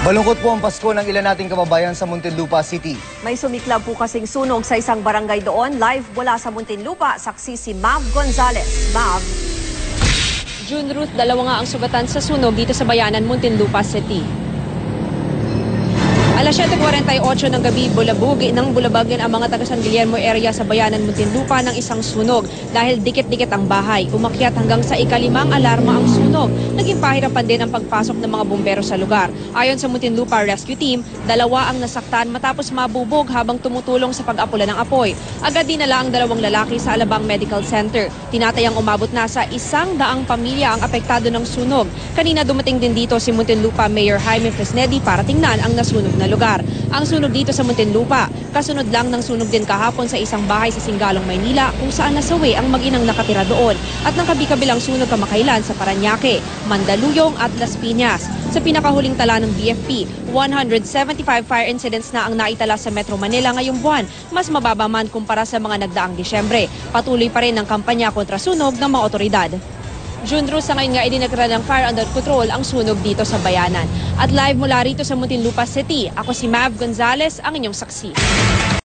Malungkot po ang Pasko ng ilan nating kababayan sa Muntinlupa City. May sumiklab po kasing sunog sa isang barangay doon. Live mula sa Muntinlupa, saksi si Mav Gonzales. Mav. June Ruth, dalawa nga ang sugatan sa sunog dito sa bayanan Muntinlupa City. Alas 7:48 ng gabi, bulabagan ang mga taga San Guillermo area sa bayanan Muntinlupa ng isang sunog dahil dikit-dikit ang bahay. Umakyat hanggang sa ikalimang alarma ang sunog. Naging pahirapan din ang pagpasok ng mga bumbero sa lugar. Ayon sa Muntinlupa Rescue Team, dalawa ang nasaktan matapos mabubog habang tumutulong sa pag-apula ng apoy. Agad dinala ang dalawang lalaki sa Alabang Medical Center. Tinatayang umabot na sa 100 pamilya ang apektado ng sunog. Kanina dumating din dito si Muntinlupa Mayor Jaime Fresnedi para tingnan ang nasunog na lugar. Ang sunog dito sa Muntinlupa, kasunod lang ng sunog din kahapon sa isang bahay sa Singalong, Maynila kung saan nasawi ang mag-inang nakatira doon at ng kabi-kabilang sunog kamakailan sa Parañaque, Mandaluyong at Las Piñas. Sa pinakahuling tala ng BFP, 175 fire incidents na ang naitala sa Metro Manila ngayong buwan, mas mababa man kumpara sa mga nagdaang Disyembre. Patuloy pa rin ang kampanya kontra sunog ng mga otoridad. June Ruth, sa ngayon nga idineklara ng fire under control ang sunog dito sa bayanan. At live mula rito sa Muntinlupa City, ako si Mav Gonzales, ang inyong saksi.